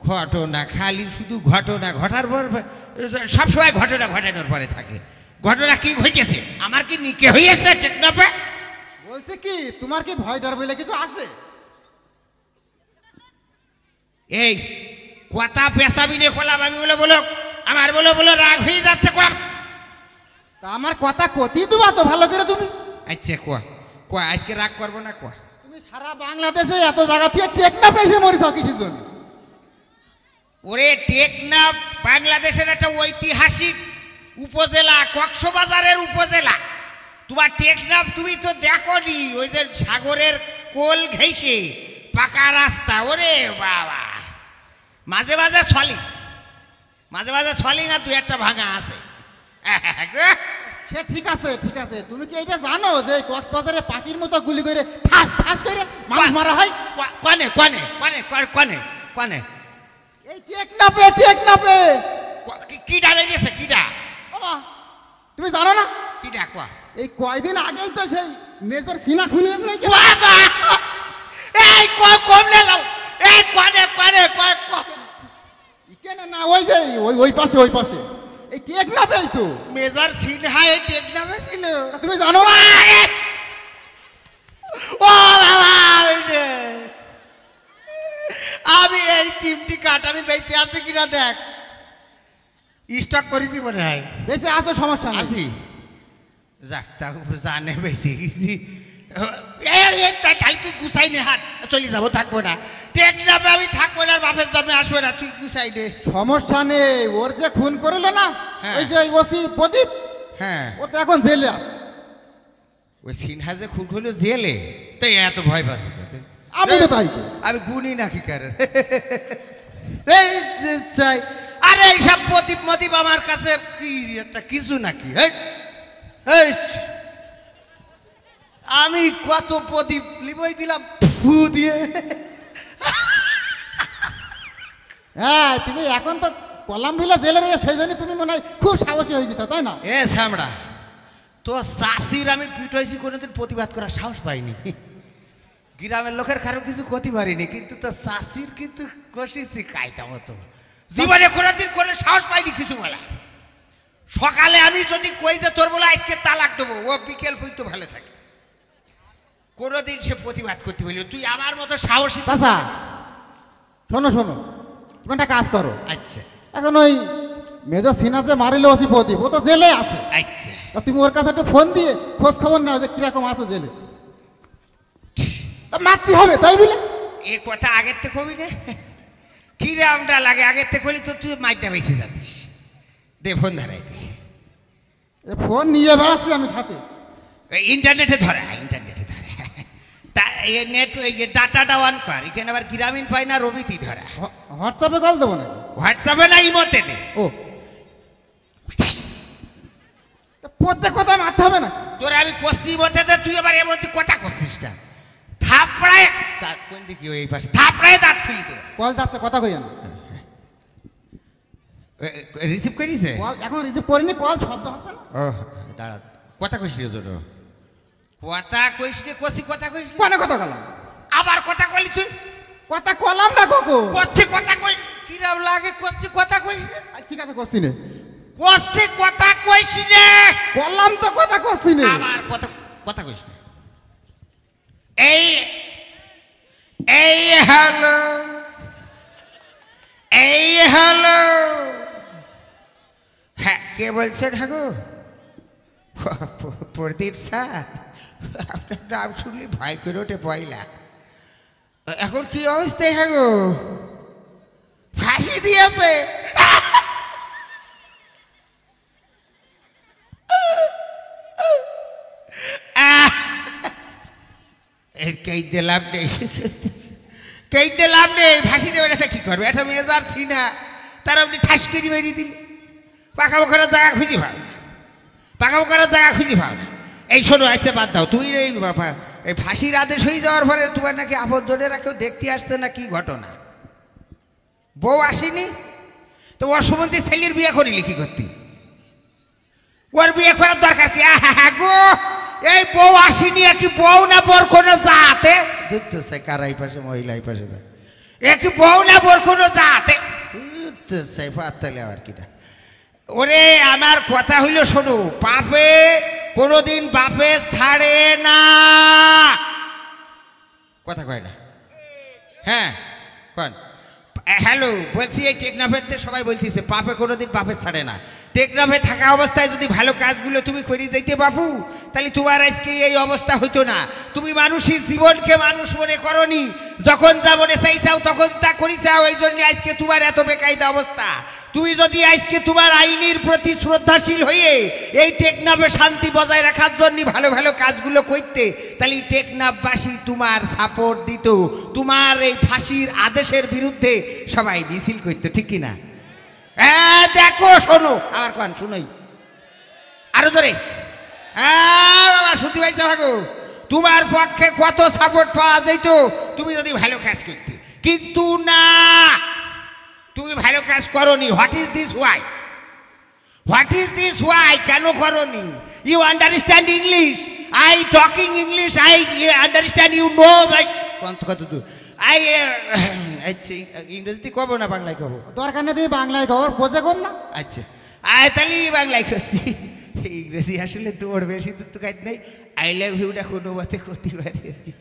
ঘটনা খালি শুধু ঘটনা ঘটার পর সবসময় ঘটনা ঘটানোর পরে থাকে। ঘটনা কি ঘটেছে? আমার কি নিকে হয়েছে টেকনাফে? বলছে কি তোমার কি ভয় ডর বলে কিছু আছে? এই কথা পেশাবি নিয়ে খোলাম আমি বলে বলো আমার বলে বলে রাগ হয়ে যাচ্ছে কোয়া। তা আমার কথা কতি দেবা তো ভালো করে তুমি? আচ্ছা কোয়া কোয়া আজকে রাগ করবো না কোয়া। তুমি সারা বাংলাদেশে এত জায়গা থেকে টেকনাফে এসে মরিছ কিসের জন্য? ওরে টেকনাফ বাংলাদেশের একটা ঐতিহাসিক উপজেলা, কক্সবাজারের উপজেলা। তোমার টেকনাফ তুমি তো দেখোনি, ওই যে সাগরের কোল ঘেঁষে পাকা রাস্তা। ওরে বাবা মাঝে মাঝে ছলি না দু একটা ভাঙা আছে। সে ঠিক আছে ঠিক আছে, তুমি কি এটা জানো যে কক্সবাজারে পাখির মতো গুলি করে ঠাস ঠাস করে মানুষ মারা হয়? কনে কনে কনে কনে কনে এই টেকনাফে কিডা বেরিয়েছে কিডা? বাবা তুমি জানো না কিডা কোয়া? এই কয়দিন আগেই তো সেই মেজর সিনা খুনি হয়েছে নাকি? বাবা এই কমলে যাও এই কনে কনে কেন না ওই যে ওই পাশে এই টেকনাফেই তো মেজর সিনহা এই টেকনাফে ছিল। তুমি জানো না? ও বাবা আমি এই চিমটি কাঠ আমি বেঁচে আছি কিনা দেখ, স্টক করেছি মনে হয়। বেঁচে আসো সমস্যা নেই। আছি যাক তা জানে বেঁচে গেছি। তুই গুছাই নে হাট চলে যাবো, থাকবো না টেকনাফে আমি থাকবো না, বাপের জন্মে আসবো না, তুই গুছাই নে। সমস্যা নেই, ওর যে খুন করিল না ওই যে ওসি প্রদীপ, হ্যাঁ ও তো এখন জেলে আছে। ওই সিনহা যে খুন হলো জেলে, তাই এত ভয় পাচ্ছি? আমি তো তাই আমি গুনি নাকি কারণ এই চাই। আরে এইসব প্রদীপ মদীপ আমার কাছে কি একটা কিছু নাকি? আমি কত প্রদীপ লিবই দিলাম ফু দিয়ে। হ্যাঁ তুমি এখন তো কলাম ভিলা জেলে রয়ে, সেই জন্য তুমি মনে হয় খুব সাহসী হয়ে গেছো তাই না? এ সামড়া তো চাষির আমি পিটাইছি কোনোদিন প্রতিবাদ করার সাহস পাইনি। গ্রামের লোকের কারো কিছু ক্ষতি পারিনি, কিন্তু তো চাষির কিন্তু কষিছি কায়দা মতো। জীবনে কোনোদিন কোনো সাহস পাইনি কিছু বলা। সকালে আমি যদি কই যে তোর বলে আজকে তালাক দেবো, ও বিকেল পর্যন্ত ভালো থাকে। কোনোদিন সে প্রতিবাদ করতে বলি তুই আমার মতো সাহসী। চাচা শোনো তুমি একটা কাজ করো। আচ্ছা এখন ওই মেজর সিনহা যে মারিল ওসি প্রদীপ, ও তো জেলে আছে। আচ্ছা তুমি ওর কাছে একটু ফোন দিয়ে খোঁজ খবর নাও যে কিরকম আছে জেলে। মারতে হবে তাই বলে এ কথা আগের থেকে কবি না, কি রে আমরা লাগে আগের থেকে কলি তো তুই মাইটটা বেঁচে যাচ্ছিস। দে ফোন ধরাই দে। ফোন নিয়ে বেড়াচ্ছি আমি সাথে। ইন্টারনেটে ধরা নেট ডাটাটা অন কর। এখানে আবার গ্রামীণ পাই না, রবিতি ধরা। হোয়াটসঅ্যাপে কল দেবো নাকি? হোয়াটসঅ্যাপে না ইমোতে দে। ও প্রত্যেক কথা মারতে হবে না তোর আমি করছি ইমোতে দে, তুই আবার এর মধ্যে কথা করছিস না। থাপড়ায় কোন দিকে এই পাশে থাপড়ায় দাঁত খুলি দেবো। কল যাচ্ছে কথা কই না। রিসিভ করিছে? এখন রিসিভ করিনি, কল শব্দ হচ্ছে না। ও দাঁড়া কথা কইছিস তোর? কথা কইস রে কইছি কথা কইস কোনে কথা কলাম? আবার কথা কইলি তুই? কথা কলাম না কোকো। কইছি কথা কই কিরাম লাগে কইছি কথা কইস রে। ঠিক আছে করছি নে। কইছি কথা কইস রে। বললাম তো কথা করছি নে। আবার কথা কইস না। এই হ্যালো হ্যাঁ কে বলছেন? হ্যাঁ গো প্রদীপ স্যার, আপনার নাম শুনলে ভয় করে ওঠে পয়লা। এখন কি অবস্থায়? হ্যাঁ গো ফাঁসি দিয়েছে। কেইতে লাভ নেই, ফাঁসি দেবে না কি করবে? একটা মেজার সিনা তার আপনি ঠাস করে বেরিয়ে দিল। পাকা বোকারের জায়গা খুঁজে পাও না। এই শোনো আচ্ছা বাদ দাও, তুই এই বাবা এই ফাঁসির আদেশ হয়ে যাওয়ার পরে তোমার নাকি আপনজনেরা কেউ দেখতে আসছে না, কি ঘটনা? বউ আসেনি তো ওর সম্বন্ধে ছেলের বিয়ে করিলি কি করতি? ওর বিয়ে করার দরকার কি? গো এই বউ আসেনি, কি বউ না বোর কোনো জাতে? কার এই পাশে মহিলা এই পাশে যায়, এ কি বউ না বোর কোনো জাতে? তো সেই পাতলে আর কিটা ওরে আমার কথা হইল শোনো পাপে কোনোদিন বাপে ছাড়ে না কথা কয় না হ্যাঁ কোন হ্যালো বলছি এই টেকনাফেতে সবাই বলছিছে পাপে কোনোদিন বাপে ছাড়ে না টেকনাফে থাকা অবস্থায় যদি ভালো কাজগুলো তুমি করে যাইতে বাবু তাহলে তোমার আজকে এই অবস্থা হইতো না তুমি মানুষের জীবনকে মানুষ মনে করনি যখন যা মনে চাইছাও তখন তা করিছাও এই জন্য আজকে তোমার এত বেকায়দা অবস্থা তুমি যদি আজকে তোমার আইনের প্রতি শ্রদ্ধাশীল হয়ে এই টেকনাফে শান্তি বজায় রাখার জন্য ভালো ভালো কাজগুলো করতে তাহলে টেকনাফবাসী তোমার সাপোর্ট দিত তোমার এই ফাঁসির আদেশের বিরুদ্ধে সবাই মিছিল করতো ঠিক কিনা দেখো শোনো আমার কান শুনোই আরো ধরে বাবা শুনতে পাইছো ভাগো তোমার পক্ষে কত সাপোর্ট পাওয়া যেত তুমি যদি ভালো কাজ করতে কিন্তু না তুমি ভালো কাজ করনি হোয়াট ইজ দিস ওয়াই কেন করনি you understand English I talking English I understand you know bye কত আই আচ্ছা ইংরেজিতে কব না বাংলায় কব দরকার নেই তুমি বাংলায় খবর বোঝে কম না আচ্ছা তাহলে বাংলায় করছি ইংরেজি আসলে তোর বেশি তো কাজ নেই আই লাভ ইউটা কোনো মতে করতে পারি আর কি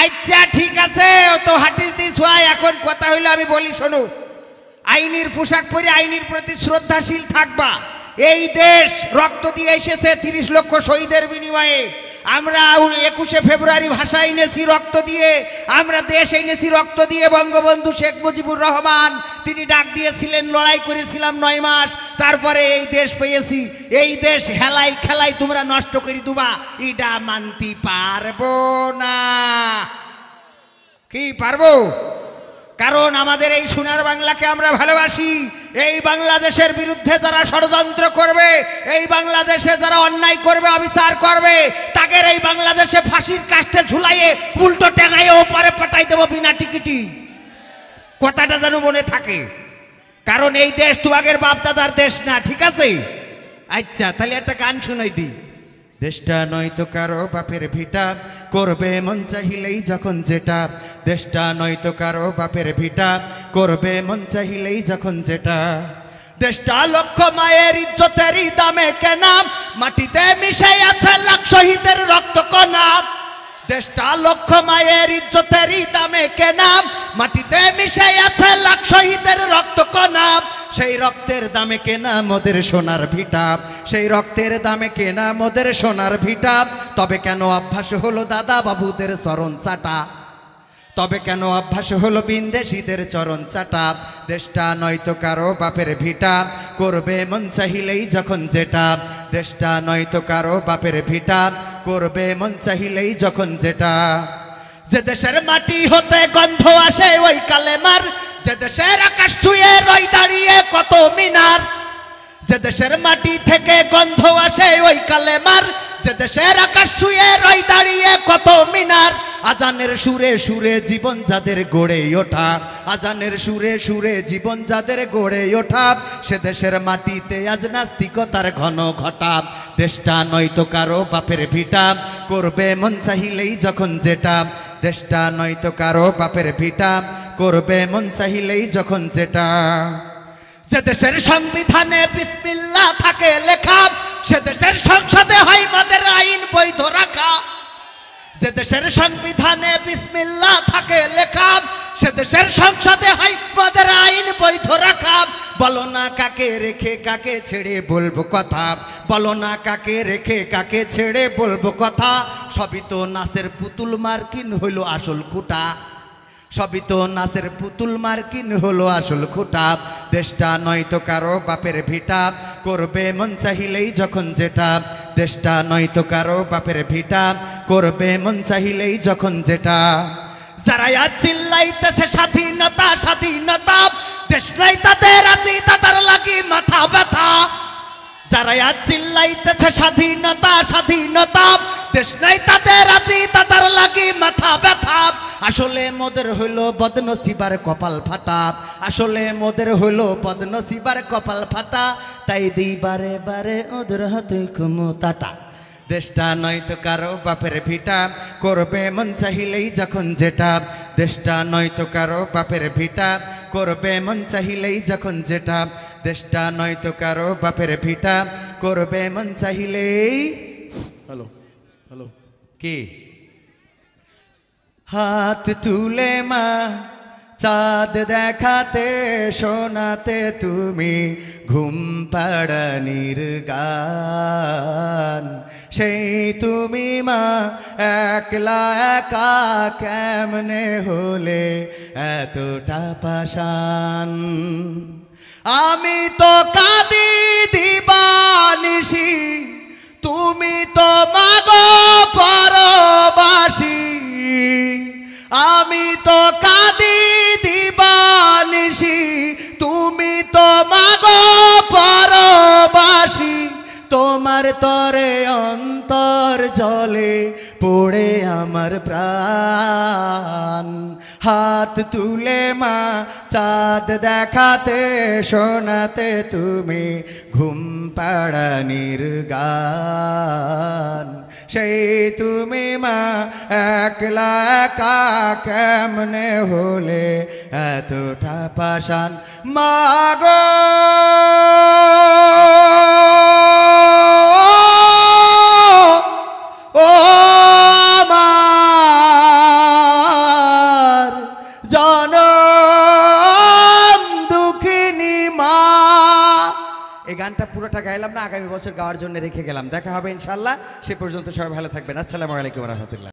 আচ্ছা ঠিক আছে তো হোয়াট ইজ দিস ওয়াই এখন কথা হইলো আমি বলি শোনো আইনের পোশাক পরে আইনের প্রতি শ্রদ্ধাশীল থাকবা এই দেশ রক্ত দিয়ে এসেছে 30 লক্ষ শহীদের বিনিময়ে আমরা 21শে ফেব্রুয়ারি ভাষা এনেছি রক্ত দিয়ে আমরা দেশ এনেছি রক্ত দিয়ে বঙ্গবন্ধু শেখ মুজিবুর রহমান তিনি ডাক দিয়েছিলেন লড়াই করেছিলাম 9 মাস তারপরে এই দেশ পেয়েছি এই দেশ খেলাই তোমরা নষ্ট করে দিবা এটা মানতে পারবো না কি পারবো কারণ আমাদের এই সোনার বাংলাকে আমরা ভালোবাসি এই বাংলাদেশের বিরুদ্ধে যারা ষড়যন্ত্র করবে এই বাংলাদেশে যারা অন্যায় করবে অবিচার করবে তাদের এই বাংলাদেশে ফাঁসির কাস্টে ঝুলাইয়ে উল্টো টেঙাইয়ে ওপারে পাঠাই দেবো বিনা টিকিটি কথাটা যেন মনে থাকে কারণ এই দেশ তোমাদের বাপ দাদার দেশ না ঠিক আছে আচ্ছা তাহলে একটা গান শুনাই দিই দেশটা নয়তো কারো বাপের ভিটা করবে মন চাহিলেই যখন যেটা দেশটা নয়তো কারো বাপের ভিটা করবে মন চাহিলেই যখন যেটা দেশটা লক্ষ মায়ের ইজ্জতেরই দামে কেনা মাটিতে মিশে আছে লাখ শহীদের রক্ত কণা দেশটা লক্ষ মায়ের ইজ্জতেরই দামে কেনা মাটিতে মিশে আছে লাখ শহীদের রক্ত কণা সেই রক্তের দামে কেনা মোদের সোনার ভিটা সেই রক্তের দামে কেনা মোদের সোনার ভিটা তবে কেন অভ্যাস হলো দাদা বাবুদের চরণ চাটা তবে কেন অভ্যাস হলো বিন্দেশীদের চরণ চাটা দেশটা নয়তো কারো বাপের ভিটা করবে মন চাহিলেই যখন যেটা দেশটা নয়তো কারো বাপের ভিটা করবে মন চাহিলেই যখন যেটা যে দেশের মাটি হতে গন্ধ আসে ওই কালেমার যে দেশের আকাশ ছুঁয়ে রই দাঁড়িয়ে কত মিনার যে দেশের মাটি থেকে গন্ধ আসে ওই কালেমার যে দেশের আকাশ ছুঁয়ে রই দাঁড়িয়ে কত মিনার আজানের সুরে সুরে জীবন যাদের গড়ে ওঠা আজানের সুরে সুরে জীবন যাদের গড়ে ওঠা সে দেশের মাটিতে আজ নাস্তিকতার ঘন ঘটা দেশটা নয়তো কারো বাপের ভিটা করবে মন চাহিলেই যখন যেটা দেশটা নয়তো কারো বাপের ভিটা করবে মন চাহিলেই যখন যেটা যে দেশের সংবিধানে বিসমিল্লাহ থাকে লেখা সে দেশের সংসদে হয় মদের আইন বৈধ রাখা যে দেশের সংবিধানে বিসমিল্লাহ থাকে লেখা সে দেশের সংসদে হয় মদের আইন বৈধ রাখা বলো না কাকে রেখে কাকে ছেড়ে বলবো কথা বলো না কাকে রেখে কাকে ছেড়ে বলবো কথা সবই তো নাচের পুতুল মার্কিন হইল আসল খুঁটা সবই তো নাচের পুতুল মার্কিন হলো আসল খুঁটা দেশটা নয়তো কারো বাপের ভিটা করবে মন চাহিলেই যখন যেটা দেশটা নয়তো কারো বাপের ভিটা করবে মন চাহিলেই যখন যেটা যারা আজ চিল্লাইতেছে স্বাধীনতা স্বাধীনতা দেশ নাই তাদের আজি তাদের লাগি মাথা ব্যথা যারা আজ চিল্লাইতেছে স্বাধীনতা স্বাধীনতা দেশ নাই তাদের আজি তাদের লাগি মাথা ব্যথা আসলে মোদের হইল বদনসিবার কপাল ফাটা আসলে মোদের হইল বদনসিবার কপাল ফাটা তাই দিই বারে বারে ওদের হাতে ক্ষমতাটা দেশটা নয়তো কারো বাপের ভিটা করবে মন চাহিলেই যখন যেটা দেশটা নয়তো কারো বাপের ভিটা করবে মন চাহিলেই যখন যেটা, দেশটা নয়তো কারো বাপের ভিটা, করবে মন চাহিলেই। হ্যালো হ্যালো, কি হাত তুলে মা চাঁদ দেখাতে শোনাতে তুমি ঘুম পাড়ানির গান, সেই তুমি মা একলা একা কেমনে হলে এতটা পাষাণ। আমি তো কাঁদি দিবানিশি, তুমি তো মাগো পরবাসী। আমি তো কাঁদি দিবানিশি, তুমি তো মাগো পরবাসী। তোমার তরে অন্তর জলে পড়ে আমার প্রাণ। হাত তুলে মা চাঁদ দেখাতে শোনাতে তুমি ঘুম পাড়ানির গান, সেই তুমি মা একলা একা কেমনে হলে এতটা পাষাণ। মাগো ও আমার জনম দুঃখিনী মা। এই গানটা পুরোটা গাইলাম না, আগামী বছর গাওয়ার জন্য রেখে গেলাম। দেখা হবে ইনশাল্লাহ, সে পর্যন্ত সবাই ভালো থাকবেন। আসসালামু আলাইকুম রহমতুল্লাহ।